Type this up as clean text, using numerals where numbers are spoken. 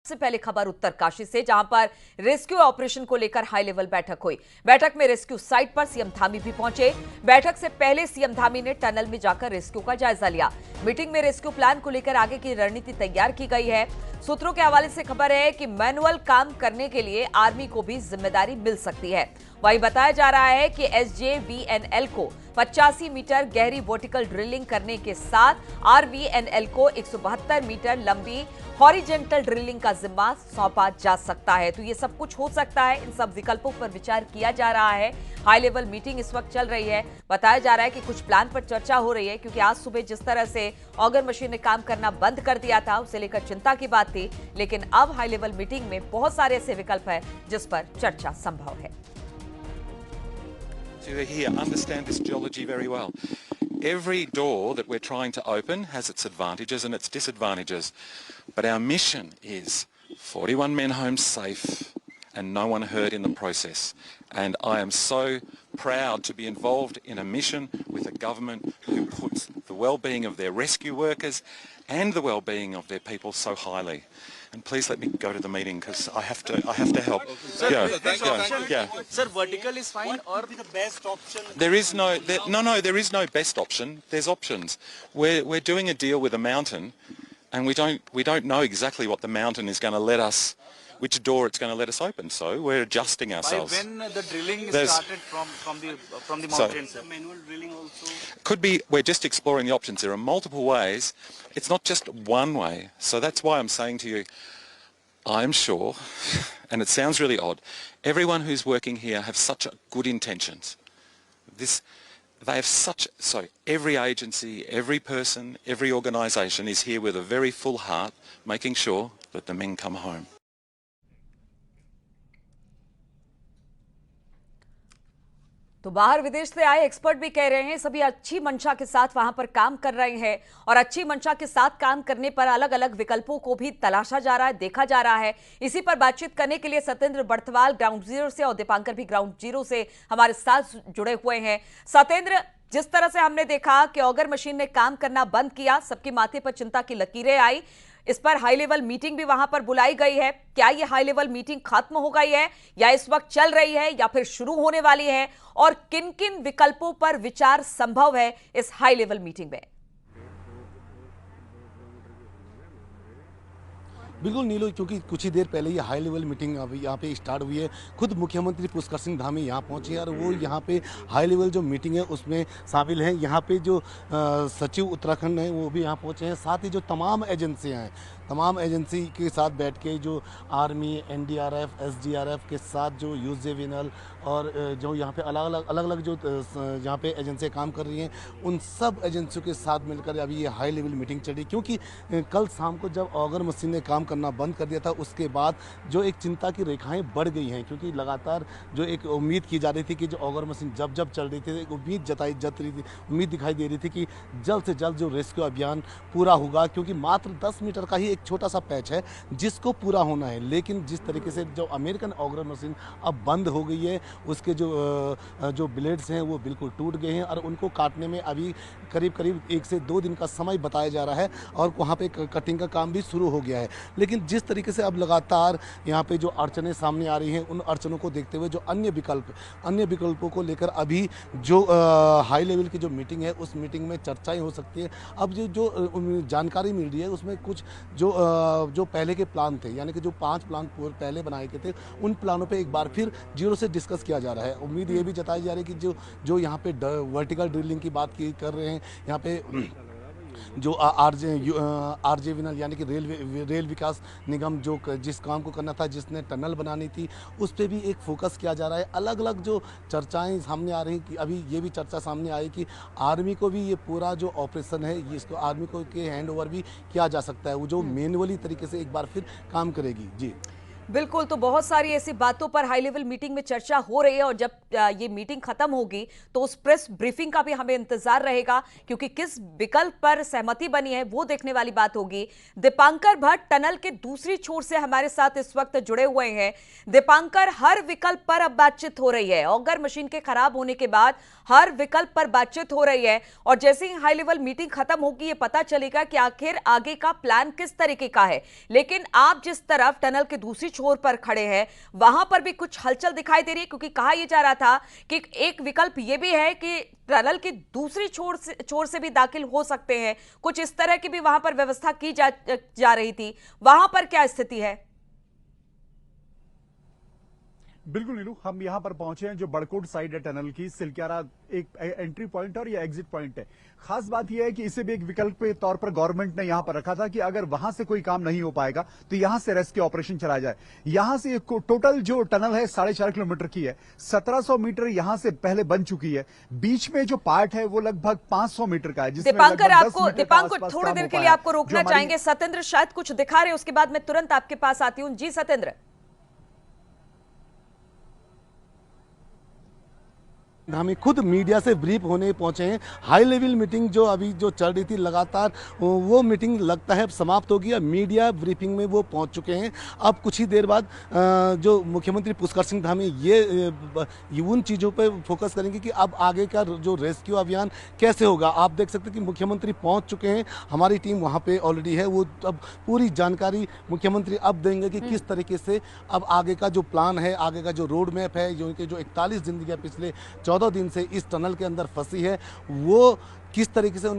सबसे पहले खबर उत्तरकाशी से, जहां पर रेस्क्यू ऑपरेशन को लेकर हाई लेवल बैठक हुई। बैठक में रेस्क्यू साइट पर सीएम धामी भी पहुंचे। बैठक से पहले सीएम धामी ने टनल में जाकर रेस्क्यू का जायजा लिया। मीटिंग में रेस्क्यू प्लान को लेकर आगे की रणनीति तैयार की गई है। सूत्रों के हवाले से खबर है कि मैनुअल काम करने के लिए आर्मी को भी जिम्मेदारी मिल सकती है। वहीं बताया जा रहा है कि SJVNL को 85 मीटर गहरी वर्टिकल ड्रिलिंग करने के साथ RVNL को 172 मीटर लंबी हॉरिजेंटल ड्रिलिंग का जिम्मा सौंपा जा सकता है। तो ये सब कुछ हो सकता है, इन सब विकल्पों पर विचार किया जा रहा है। हाई लेवल मीटिंग इस वक्त चल रही है। बताया जा रहा है कि कुछ प्लान पर चर्चा हो रही है, क्योंकि आज सुबह जिस तरह से ऑगर मशीन ने काम करना बंद कर दिया था, उसे लेकर चिंता की बात थी। लेकिन अब हाई लेवल मीटिंग में बहुत सारे ऐसे विकल्प है जिस पर चर्चा संभव है। To here understand this geology very well. Every door that we're trying to open has its advantages and its disadvantages, but our mission is 41 men home safe and no one hurt in the process. And I am so proud to be involved in a mission with a government who puts the well-being of their rescue workers and the well-being of their people so highly. And please let me go to the meeting because I have to help. Sir, Yeah. Sir, vertical is fine or the best option? There is there is no best option. There's options. We're doing a deal with a mountain, and we don't know exactly what the mountain is going to let us, which door it's going to let us open. So we're adjusting ourselves. by when the drilling is There's- started from the So- mountain, sir? Manual drilling also. Could be, we're just exploring the options. There are multiple ways. It's not just one way. So that's why I'm saying to you, I'm sure, and it sounds really odd, everyone who's working here have such good intentions. They have every agency, every person, every organisation is here with a very full heart, making sure that the men come home. तो बाहर विदेश से आए expert भी कह रहे हैं सभी अच्छी मंशा के साथ वहां पर काम कर रहे हैं, और अच्छी मंशा के साथ काम करने पर अलग अलग विकल्पों को भी तलाशा जा रहा है, देखा जा रहा है। इसी पर बातचीत करने के लिए सत्येंद्र बर्थवाल ग्राउंड जीरो से और दीपांकर भी ग्राउंड जीरो से हमारे साथ जुड़े हुए हैं। सत्येंद्र, जिस तरह से हमने देखा कि ऑगर मशीन ने काम करना बंद किया, सबके माथे पर चिंता की लकीरें आई, इस पर हाई लेवल मीटिंग भी वहां पर बुलाई गई है। क्या ये हाई लेवल मीटिंग खत्म हो गई है या इस वक्त चल रही है या फिर शुरू होने वाली है, और किन किन विकल्पों पर विचार संभव है इस हाई लेवल मीटिंग में? बिल्कुल नीलो, क्योंकि कुछ ही देर पहले ये हाई लेवल मीटिंग अभी यहाँ पे स्टार्ट हुई है। खुद मुख्यमंत्री पुष्कर सिंह धामी यहाँ पहुँचे और वो यहाँ पे हाई लेवल जो मीटिंग है उसमें शामिल हैं। यहाँ पे जो सचिव उत्तराखंड हैं वो भी यहाँ पहुँचे हैं। साथ ही जो तमाम एजेंसियाँ हैं, तमाम एजेंसी के साथ बैठ के जो आर्मी, NDRF, SDRF के साथ जो UJVNL और जो यहाँ पे अलग अलग जो यहाँ पे एजेंसियाँ काम कर रही हैं, उन सब एजेंसियों के साथ मिलकर अभी ये हाई लेवल मीटिंग चली। क्योंकि कल शाम को जब ऑगर मशीन ने काम करना बंद कर दिया था, उसके बाद जो एक चिंता की रेखाएं बढ़ गई हैं, क्योंकि लगातार जो एक उम्मीद की जा रही थी कि जो ऑगर मशीन जब चल रही थी, एक उम्मीद दिखाई दे रही थी कि जल्द से जल्द जो रेस्क्यू अभियान पूरा होगा, क्योंकि मात्र 10 मीटर का ही एक छोटा सा पैच है जिसको पूरा होना है। लेकिन जिस तरीके से जो अमेरिकन ऑगर मशीन अब बंद हो गई है, उसके जो ब्लेड्स हैं वो बिल्कुल टूट गए हैं और उनको काटने में अभी करीब 1 से 2 दिन का समय बताया जा रहा है, और वहाँ पे कटिंग का काम भी शुरू हो गया है। लेकिन जिस तरीके से अब लगातार यहाँ पे जो अड़चनें सामने आ रही हैं, उन अड़चनों को देखते हुए जो अन्य विकल्पों को लेकर अभी जो हाई लेवल की जो मीटिंग है, उस मीटिंग में चर्चाएं हो सकती है। अब जो जानकारी मिल रही है उसमें कुछ जो पहले के प्लान थे, यानी कि जो 5 प्लान पहले बनाए गए थे, उन प्लानों पे एक बार फिर जीरो से डिस्कस किया जा रहा है। उम्मीद ये भी जताई जा रही है कि जो यहाँ पे वर्टिकल ड्रिलिंग की बात कर रहे हैं, यहाँ पे जो RJVNL यानी कि रेल विकास निगम जो जिस काम को करना था, जिसने टनल बनानी थी, उस पर भी एक फोकस किया जा रहा है। अलग अलग जो चर्चाएं सामने आ रही हैं कि अभी ये भी चर्चा सामने आई कि आर्मी को भी ये पूरा जो ऑपरेशन है, ये इसको आर्मी को के हैंड ओवर भी किया जा सकता है, वो जो मैनुअली तरीके से एक बार फिर काम करेगी। जी बिल्कुल, तो बहुत सारी ऐसी बातों पर हाई लेवल मीटिंग में चर्चा हो रही है और जब ये मीटिंग खत्म होगी तो उस प्रेस ब्रीफिंग का भी हमें इंतजार रहेगा, क्योंकि किस विकल्प पर सहमति बनी है वो देखने वाली बात होगी। दीपांकर भट्ट टनल के दूसरी छोर से हमारे साथ इस वक्त जुड़े हुए हैं। दीपांकर, हर विकल्प पर अब बातचीत हो रही है। ऑगर मशीन के खराब होने के बाद हर विकल्प पर बातचीत हो रही है और जैसे ही हाई लेवल मीटिंग खत्म होगी ये पता चलेगा कि आखिर आगे का प्लान किस तरीके का है। लेकिन आप जिस तरफ टनल के दूसरी छोर पर खड़े हैं वहां पर भी कुछ हलचल दिखाई दे रही है, क्योंकि कहा यह जा रहा था कि एक विकल्प यह भी है कि टनल की दूसरी छोर से भी दाखिल हो सकते हैं। कुछ इस तरह की भी वहां पर व्यवस्था की जा रही थी। वहां पर क्या स्थिति है? बिल्कुल नीलू, हम यहां पर पहुंचे हैं जो बड़कोट साइड है टनल की। सिलक्यारा एक एंट्री पॉइंट और या एग्जिट पॉइंट है। खास बात यह है कि इसे भी एक विकल्प के तौर पर गवर्नमेंट ने यहां पर रखा था कि अगर वहां से कोई काम नहीं हो पाएगा तो यहां से रेस्क्यू ऑपरेशन चलाया जाए। यहां से टोटल जो टनल है 4.5 किलोमीटर की है। 1700 मीटर यहां से पहले बन चुकी है। बीच में जो पार्ट है वो लगभग 500 मीटर का है, जिसमें दीपांकर थोड़ी देर के लिए आपको रोकना चाहेंगे। सत्येंद्र शायद कुछ दिखा रहे, उसके बाद मैं तुरंत आपके पास आती हूं। जी सत्येंद्र। हमें खुद मीडिया से ब्रीफ होने पहुंचे हैं। हाई लेवल मीटिंग जो अभी जो चल रही थी लगातार, वो मीटिंग लगता है समाप्त होगी। अब मीडिया ब्रीफिंग में वो पहुंच चुके हैं। अब कुछ ही देर बाद जो मुख्यमंत्री पुष्कर सिंह धामी ये उन चीज़ों पे फोकस करेंगे कि अब आगे का जो रेस्क्यू अभियान कैसे होगा। आप देख सकते हैं कि मुख्यमंत्री पहुंच चुके हैं, हमारी टीम वहाँ पे ऑलरेडी है। वो अब पूरी जानकारी मुख्यमंत्री अब देंगे कि किस तरीके से अब आगे का जो प्लान है, आगे का जो रोड मैप है, जो 41 जिंदगियाँ पिछले 14 दिन से इस टनल के अंदर फंसी है, वो किस तरीके से उनको